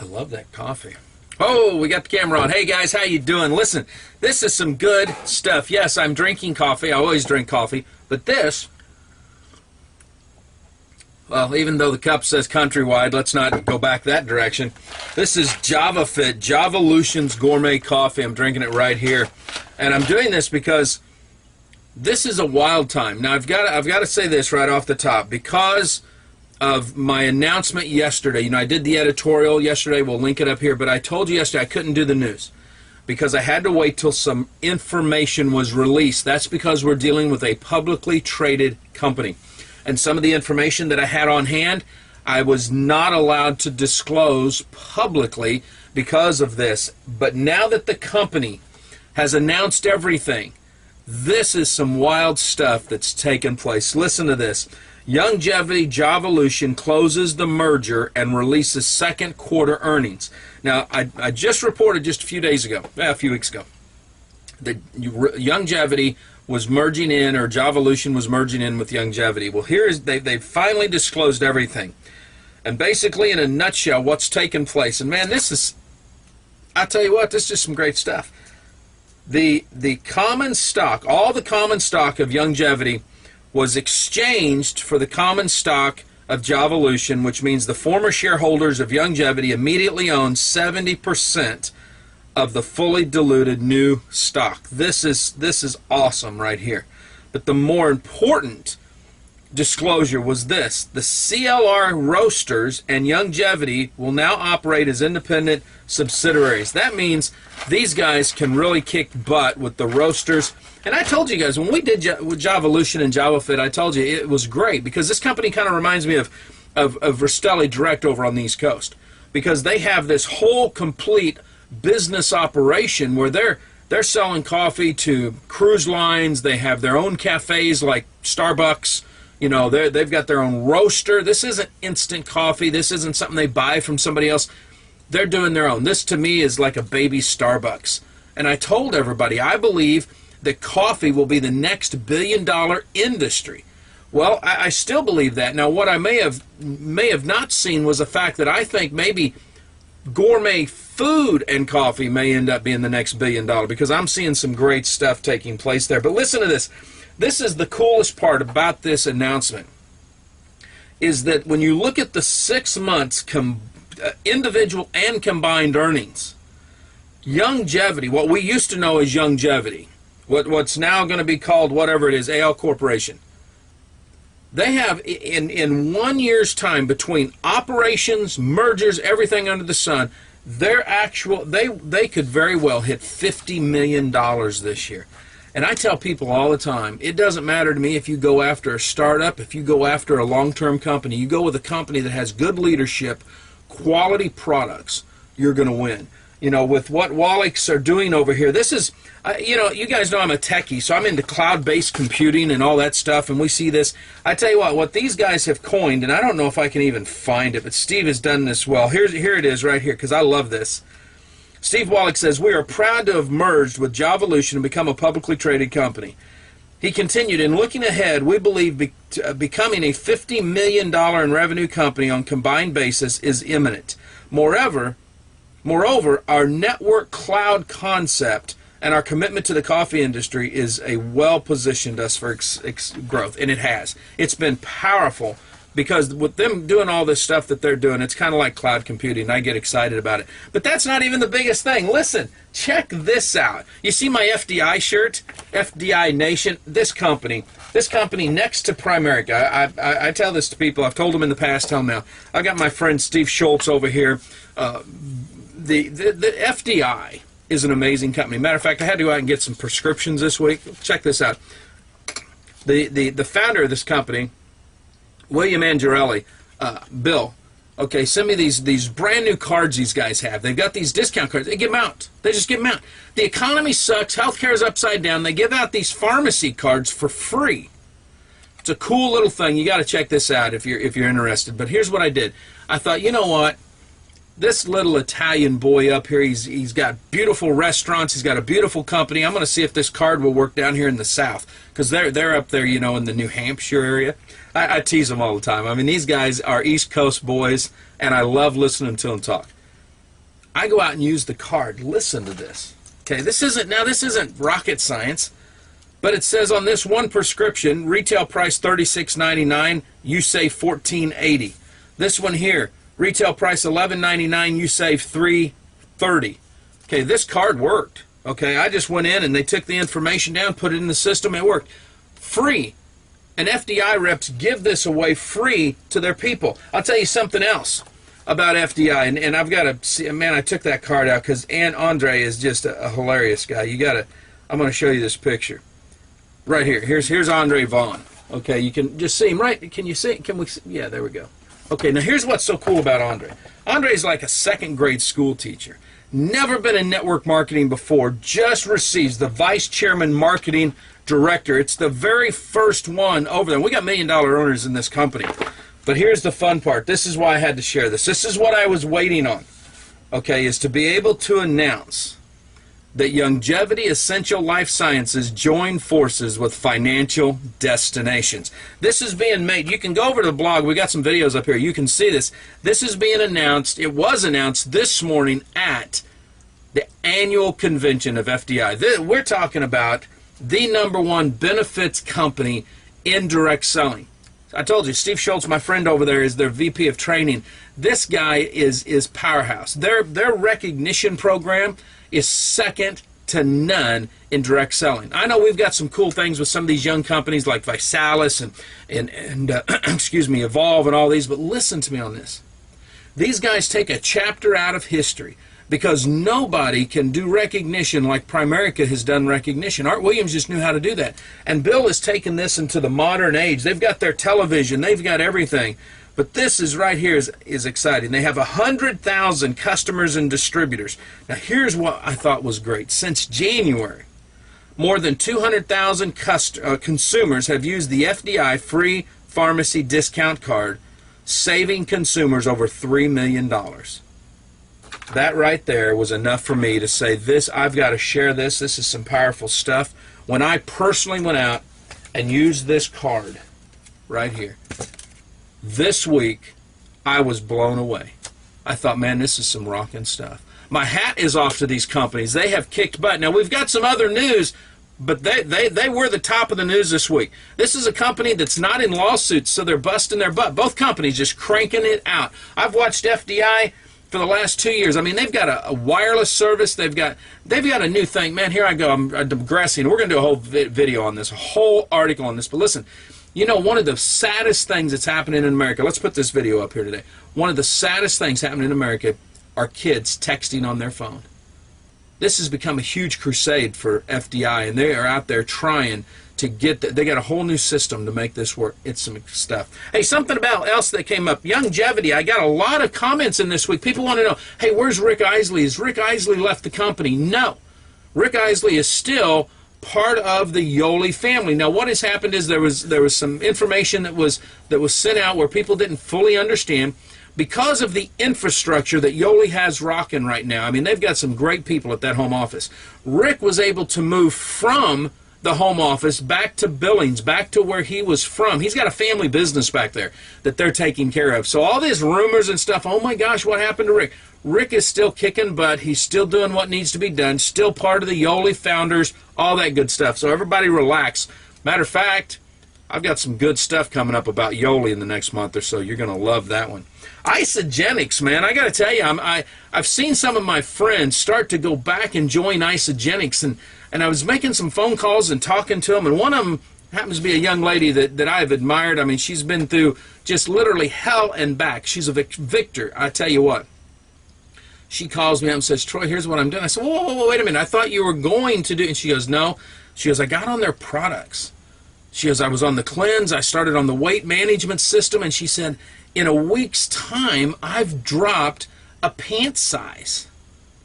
I love that coffee. Oh, we got the camera on. Hey guys, how you doing? Listen, this is some good stuff. Yes, I'm drinking coffee. I always drink coffee. But this, well, even though the cup says Countrywide, let's not go back that direction. This is JavaFit, Javalution's Gourmet Coffee. I'm drinking it right here. And I'm doing this because this is a wild time. Now, I've got to say this right off the top. Because of my announcement yesterday, I did the editorial yesterday. We'll link it up here. But I told you yesterday I couldn't do the news because I had to wait till some information was released. That's because we're dealing with a publicly traded company. And some of the information that I had on hand, I was not allowed to disclose publicly because of this. But now that the company has announced everything, this is some wild stuff that's taken place. Listen to this. Youngevity Javalution closes the merger and releases second quarter earnings. Now, I just reported just a few weeks ago, that Youngevity was merging in, or Javalution was merging in with Youngevity. Well, they finally disclosed everything. And basically, in a nutshell, what's taken place. And man, I tell you what, this is just some great stuff. The common stock, all the common stock of Youngevity was exchanged for the common stock of Javalution, which means the former shareholders of Youngevity immediately own 70% of the fully diluted new stock. This is awesome right here. But the more important disclosure was this. The CLR Roasters and Youngevity will now operate as independent subsidiaries. That means these guys can really kick butt with the roasters. And I told you guys, when we did with Javalution and JavaFit, I told you it was great because this company kind of reminds me of Rastelli Direct over on the East Coast, because they have this whole complete business operation where they're selling coffee to cruise lines. They have their own cafes like Starbucks. They've got their own roaster. This isn't instant coffee. This isn't something they buy from somebody else. They're doing their own. This to me is like a baby Starbucks. And I told everybody, I believe that coffee will be the next billion-dollar industry. Well, I still believe that. Now, what I may have not seen was the fact that I think maybe gourmet food and coffee may end up being the next billion-dollar, because I'm seeing some great stuff taking place there. But listen to this. This is the coolest part about this announcement, is that when you look at the 6 months individual and combined earnings, Youngevity, what we used to know as Youngevity, what's now going to be called whatever it is, AL Corporation, they have in 1 year's time, between operations, mergers, everything under the sun, they could very well hit $50 million this year. And I tell people all the time, it doesn't matter to me if you go after a startup, if you go after a long-term company, you go with a company that has good leadership, quality products, you're going to win. With what Wallachs are doing over here, this is, you guys know I'm a techie, so I'm into cloud-based computing and all that stuff, and we see this. I tell you what these guys have coined, and I don't know if I can even find it, but Steve has done this well. Here it is right here, because I love this. Steve Wallach says, "We are proud to have merged with Javalution and become a publicly traded company." He continued, "In looking ahead, we believe becoming a $50 million in revenue company on combined basis is imminent. Moreover, our network cloud concept and our commitment to the coffee industry is a well-positioned us for growth." And it has. It's been powerful, because with them doing all this stuff that they're doing, it's kind of like cloud computing. I get excited about it. But that's not even the biggest thing. Listen, check this out. You see my FDI shirt? FDI Nation? This company next to Primerica. I tell this to people. I've told them in the past, tell them now. I got my friend Steve Schultz over here. The FDI is an amazing company. Matter of fact, I had to go out and get some prescriptions this week. Check this out. The founder of this company, William Angelelli, Bill, okay, send me these brand new cards these guys have. They've got these discount cards. They give them out. They just give them out. The economy sucks. Healthcare is upside down. They give out these pharmacy cards for free. It's a cool little thing. You got to check this out if you're interested. But here's what I did. I thought, you know what? This little Italian boy up here, he's got beautiful restaurants. He's got a beautiful company. I'm going to see if this card will work down here in the South, because they're up there, in the New Hampshire area. I tease them all the time. I mean, these guys are East Coast boys, and I love listening to them talk. I go out and use the card. Listen to this. Okay, this isn't rocket science, but it says on this one prescription, retail price $36.99, you save $14.80. This one here, retail price $11.99, you save $3.30. Okay, this card worked. Okay, I just went in and they took the information down, put it in the system, it worked. Free. And FDI reps give this away free to their people. I'll tell you something else about FDI, and I've got to see, man, I took that card out because Andre is just a hilarious guy. I'm going to show you this picture. Right here. Here's Andre Vaughn. Okay, you can just see him, right? Can you see? Can we see? Yeah, there we go. Okay, now here's what's so cool about Andre. Andre's like a second grade school teacher. Never been in network marketing before, just receives the vice chairman marketing director. It's the very first one over there. We got $1 million owners in this company. But here's the fun part. This is why I had to share this. This is what I was waiting on, okay, is to be able to announce that Youngevity Essential Life Sciences joined forces with Financial Destinations. This is being made. You can go over to the blog. We got some videos up here. You can see this. This is being announced. It was announced this morning at the annual convention of FDI. We're talking about the #1 benefits company in direct selling. I told you, Steve Schultz, my friend over there, is their VP of training. This guy is powerhouse. Their recognition program is second to none in direct selling. I know we've got some cool things with some of these young companies like Visalis and excuse me, Evolve and all these, but listen to me on this. These guys take a chapter out of history because nobody can do recognition like Primerica has done recognition. Art Williams just knew how to do that. And Bill has taken this into the modern age. They've got their television. They've got everything. But this is right here is exciting. They have 100,000 customers and distributors. Now here's what I thought was great. Since January, more than 200,000 consumers have used the FDI free pharmacy discount card, saving consumers over $3 million. That right there was enough for me to say this, I've got to share this. This is some powerful stuff. When I personally went out and used this card right here, this week, I was blown away. I thought, man, this is some rocking stuff. My hat is off to these companies. They have kicked butt. Now, we've got some other news, but they were the top of the news this week. This is a company that's not in lawsuits, so they're busting their butt. Both companies just cranking it out. I've watched FDI for the last 2 years. I mean, they've got a wireless service. They've got a new thing. Man, here I go. I'm digressing. We're going to do a whole video on this, a whole article on this. But listen, you know, one of the saddest things that's happening in America, let's put this video up here today. One of the saddest things happening in America are kids texting on their phone. This has become a huge crusade for FDI, and they are out there trying to get they got a whole new system to make this work. It's some stuff. Hey, something about else that came up. Youngevity. I got a lot of comments in this week. People want to know, hey, where's Rick Isley? Has Rick Isley left the company? No. Rick Isley is still part of the Yoeli family. Now, what has happened is there was some information that was sent out where people didn't fully understand because of the infrastructure that Yoeli has rocking right now. I mean, they've got some great people at that home office. Rick was able to move from the home office back to Billings, back to where he was from. He's got a family business back there that they're taking care of. So all these rumors and stuff, oh my gosh, what happened to Rick? Rick is still kicking butt. He's still doing what needs to be done, still part of the Yoeli founders, all that good stuff. So everybody relax. Matter of fact, I've got some good stuff coming up about Yoeli in the next month or so. You're going to love that one. Isogenics, man, I got to tell you, I've seen some of my friends start to go back and join Isogenics, and I was making some phone calls and talking to them, and one of them happens to be a young lady that I've admired. I mean, she's been through just literally hell and back. She's a victor, I tell you what. She calls me up and says, Troy, here's what I'm doing. I said, whoa, wait a minute. I thought you were going to do, and she goes, no. She goes, I got on their products. She goes, I was on the cleanse. I started on the weight management system, and she said, in a week's time, I've dropped a pant size.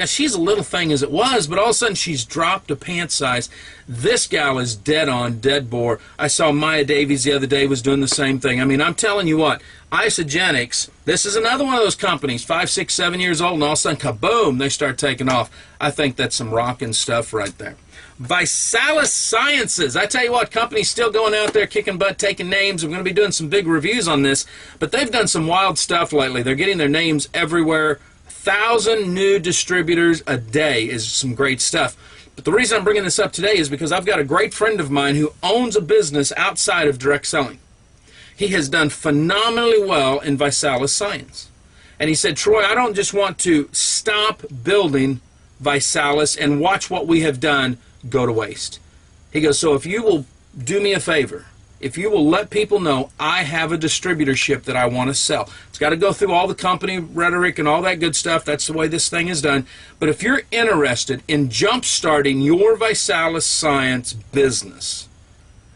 Now, she's a little thing as it was, but all of a sudden she's dropped a pant size. This gal is dead on, dead bore. I saw Maya Davies the other day was doing the same thing. I mean, I'm telling you what, Isogenics, this is another one of those companies, 5, 6, 7 years old, and all of a sudden, kaboom, they start taking off. I think that's some rocking stuff right there. Visalis Sciences. I tell you what, company's still going out there kicking butt, taking names. I'm going to be doing some big reviews on this, but they've done some wild stuff lately. They're getting their names everywhere. 1,000 new distributors a day is some great stuff. But the reason I'm bringing this up today is because I've got a great friend of mine who owns a business outside of direct selling. He has done phenomenally well in ViSalus science. And he said, Troy, I don't just want to stop building ViSalus and watch what we have done go to waste. He goes, so if you will do me a favor, if you will let people know I have a distributorship that I want to sell. It's got to go through all the company rhetoric and all that good stuff. That's the way this thing is done. But if you're interested in jump-starting your ViSalus science business,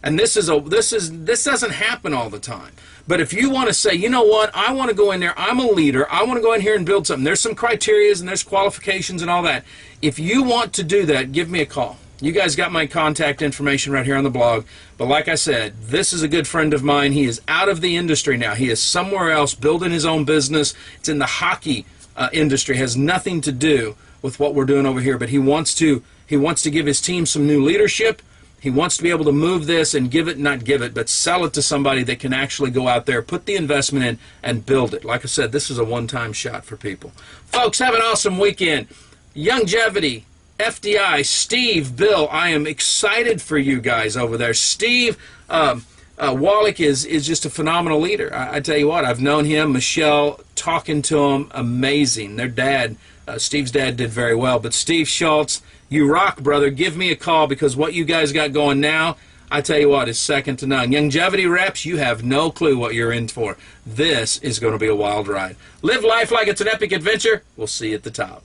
and this doesn't happen all the time. But if you want to say, you know what, I want to go in there, I'm a leader, I want to go in here and build something. There's some criteria and there's qualifications and all that. If you want to do that, give me a call. You guys got my contact information right here on the blog. But like I said, this is a good friend of mine. He is out of the industry now. He is somewhere else building his own business. It's in the hockey industry. It has nothing to do with what we're doing over here. But he wants to give his team some new leadership. He wants to be able to move this and not give it, but sell it to somebody that can actually go out there, put the investment in, and build it. Like I said, this is a one-time shot for people. Folks, have an awesome weekend. Youngevity, FDI, Steve, Bill, I am excited for you guys over there. Steve Wallach is just a phenomenal leader. I tell you what, I've known him, Michelle, talking to him, amazing. Their dad, Steve's dad did very well. But Steve Schultz, you rock, brother. Give me a call because what you guys got going now, I tell you what, is second to none. Youngevity reps, you have no clue what you're in for. This is going to be a wild ride. Live life like it's an epic adventure. We'll see you at the top.